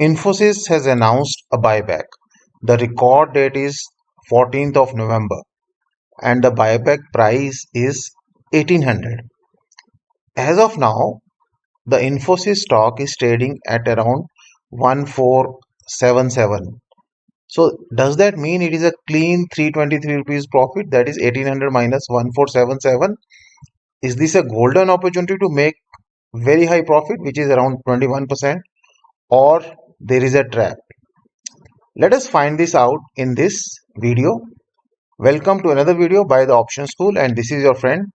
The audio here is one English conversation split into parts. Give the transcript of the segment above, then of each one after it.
Infosys has announced a buyback. The record date is 14th of November and the buyback price is 1800. As of now, the Infosys stock is trading at around 1477. So does that mean it is a clean 323 rupees profit? That is 1800 minus 1477. Is this a golden opportunity to make very high profit, which is around 21%, or there is a trap? Let us find this out in this video. Welcome to another video by the Option School, and this is your friend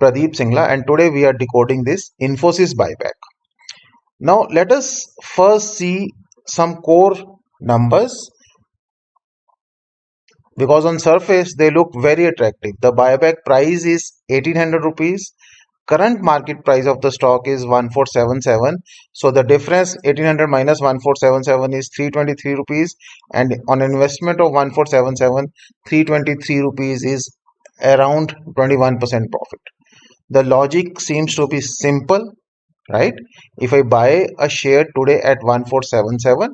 Pradeep Singla, and today we are decoding this Infosys buyback. Now let us first see some core numbers, because on surface they look very attractive. The buyback price is 1800 rupees. Current market price of the stock is 1477. So the difference 1800 minus 1477 is 323 rupees, and on investment of 1477, 323 rupees is around 21% profit. The logic seems to be simple, right? If I buy a share today at 1477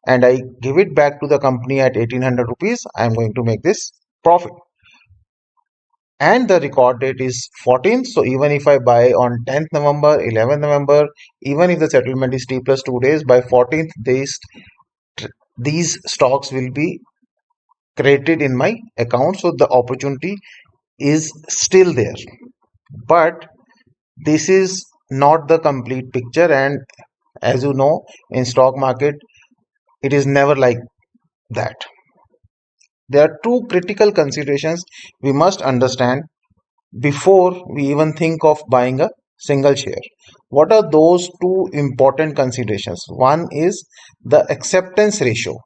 and I give it back to the company at 1800 rupees, I am going to make this profit. And the record date is 14th. So even if I buy on 10th November, 11th November, even if the settlement is T plus 2 days, by 14th these stocks will be credited in my account. So the opportunity is still there. But this is not the complete picture, and as you know, in stock market it is never like that. There are two critical considerations we must understand before we even think of buying a single share. What are those two important considerations? One is the acceptance ratio.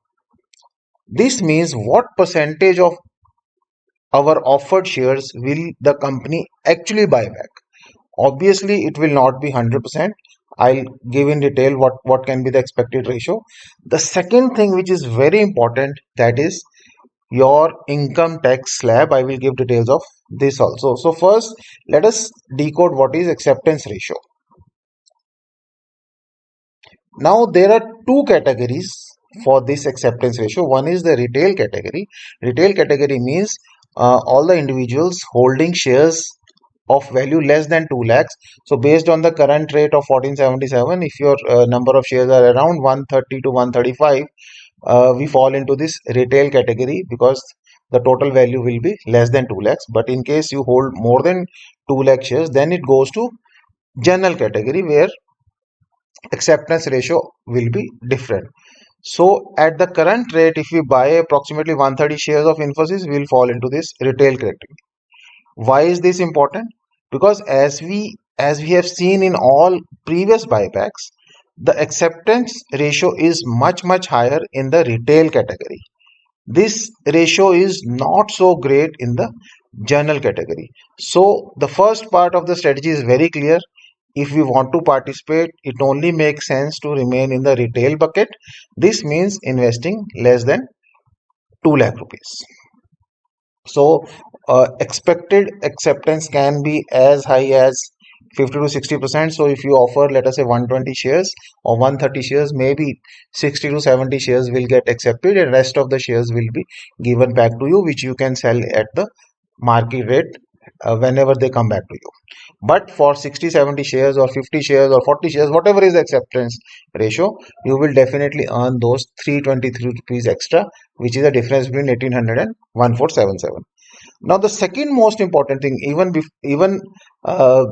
This means what percentage of our offered shares will the company actually buy back. Obviously, it will not be 100%. I'll give in detail what can be the expected ratio. The second thing which is very important, that is your income tax slab. I will give details of this also. So first, let us decode what is acceptance ratio. Now there are two categories for this acceptance ratio. One is the retail category. Retail category means all the individuals holding shares of value less than 2 lakhs. So based on the current rate of 1477, if your number of shares are around 130 to 135, we fall into this retail category because the total value will be less than 2 lakhs. But in case you hold more than 2 lakh shares, then it goes to general category, where acceptance ratio will be different. So at the current rate, if we buy approximately 130 shares of Infosys, we will fall into this retail category. Why is this important? Because as we have seen in all previous buybacks, the acceptance ratio is much higher in the retail category. This ratio is not so great in the general category. So the first part of the strategy is very clear. If we want to participate, it only makes sense to remain in the retail bucket. This means investing less than 2 lakh rupees. So expected acceptance can be as high as 50 to 60%. So if you offer, let us say, 120 shares or 130 shares, maybe 60 to 70 shares will get accepted, and rest of the shares will be given back to you, which you can sell at the market rate whenever they come back to you. But for 60 70 shares or 50 shares or 40 shares, whatever is the acceptance ratio, you will definitely earn those 323 rupees extra, which is the difference between 1800 and 1477. Now the second most important thing, even uh,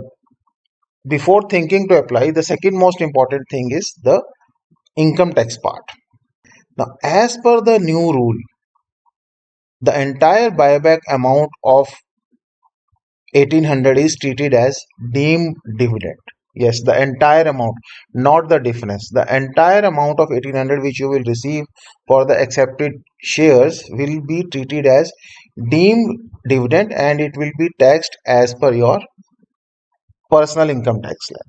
before thinking to apply, the second most important thing is the income tax part. Now as per the new rule, the entire buyback amount of 1800 is treated as deemed dividend. Yes, the entire amount, not the difference. The entire amount of 1800 which you will receive for the accepted shares will be treated as deemed dividend, and it will be taxed as per your personal income tax slab.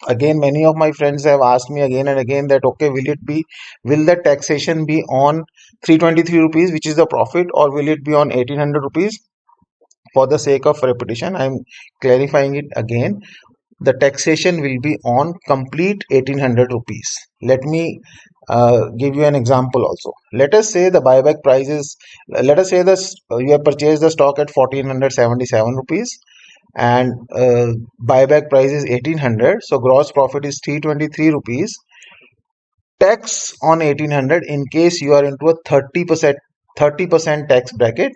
Again, many of my friends have asked me again and again that, okay, will the taxation be on 323 rupees, which is the profit, or will it be on 1800 rupees? For the sake of repetition, I'm clarifying it again. the taxation will be on complete 1800 rupees. Let me give you an example also. Let us say the buyback price is, let us say this, you have purchased the stock at 1477 rupees, and buyback price is 1800, so gross profit is 323 rupees. Tax on 1800, in case you are into a 30% tax bracket,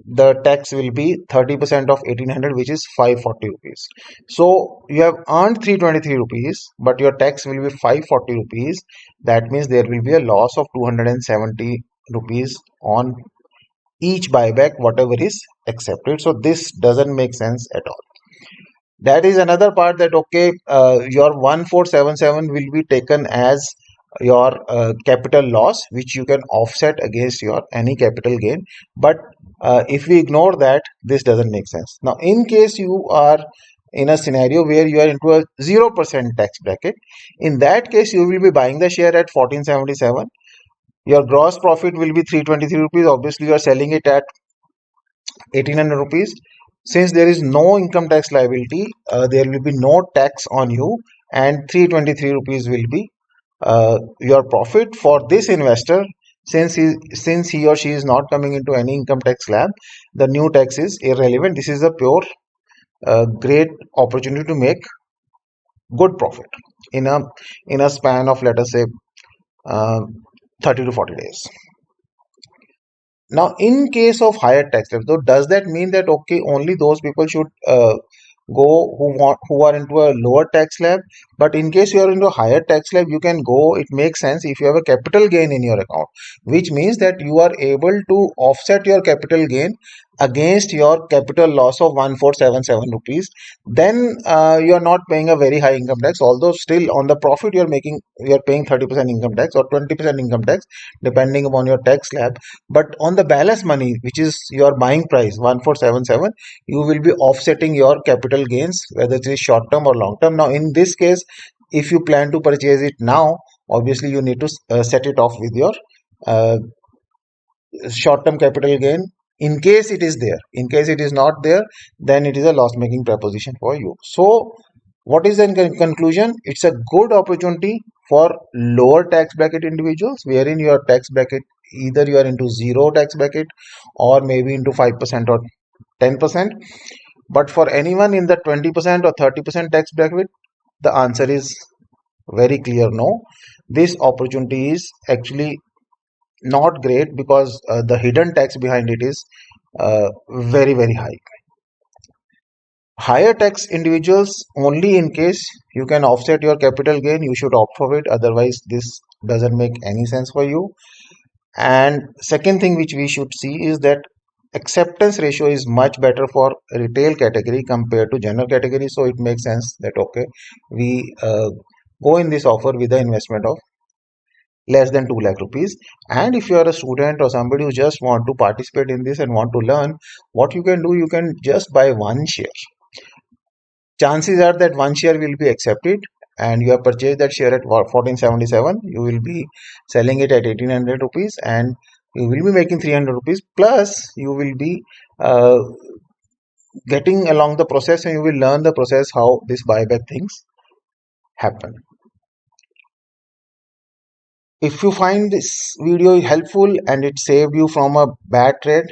the tax will be 30% of 1800, which is 540 rupees. So you have earned 323 rupees, but your tax will be 540 rupees. That means there will be a loss of 270 rupees on each buyback, whatever is accepted. So this doesn't make sense at all. That is another part, that okay, your 1477 will be taken as your capital loss, which you can offset against your any capital gain. But if we ignore that, this doesn't make sense. Now in case you are in a scenario where you are into a 0% tax bracket, in that case you will be buying the share at 1477. Your gross profit will be 323 rupees. Obviously you are selling it at 1800 rupees. Since there is no income tax liability, there will be no tax on you, and 323 rupees will be your profit for this investor. Since he or she is not coming into any income tax slab, the new tax is irrelevant. This is a pure great opportunity to make good profit in a span of, let us say, uh, 30 to 40 days. Now, in case of higher tax slabs, though, does that mean that okay, only those people should go who are into a lower tax slab? But in case you are into a higher tax slab, you can go. It makes sense if you have a capital gain in your account, which means that you are able to offset your capital gain against your capital loss of 1477 rupees. Then you are not paying a very high income tax. Although still on the profit you are paying 30% income tax or 20% income tax, depending upon your tax slab. But on the balance money, which is your buying price 1477, you will be offsetting your capital gains, whether it is short term or long term. Now in this case, if you plan to purchase it now, obviously you need to set it off with your uh, short term capital gain, in case it is there. In case it is not there, then it is a loss making proposition for you. So what is the conclusion? It's a good opportunity for lower tax bracket individuals, wherein your tax bracket, either you are into zero tax bracket or maybe into 5% or 10%. But for anyone in the 20% or 30% tax bracket, the answer is very clear no. This opportunity is actually not great, because the hidden tax behind it is very, very high. Higher tax individuals, only in case you can offset your capital gain, you should opt for it. Otherwise, this doesn't make any sense for you. And second thing which we should see is that acceptance ratio is much better for retail category compared to general category. So it makes sense that okay, we go in this offer with the investment of less than 2 lakh rupees. And if you are a student or somebody who just want to participate in this and want to learn, what you can do, you can just buy one share. Chances are that one share will be accepted, and you have purchased that share at 1477. You will be selling it at 1800 rupees, and you will be making 300 rupees, plus you will be uh, getting along the process, and you will learn the process how this buyback things happen. If you find this video helpful and it saved you from a bad trade,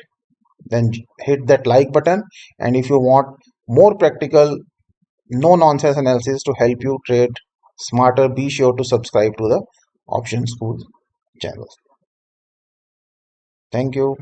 then hit that like button. And if you want more practical, no nonsense analysis to help you trade smarter, be sure to subscribe to the Option School channel. Thank you.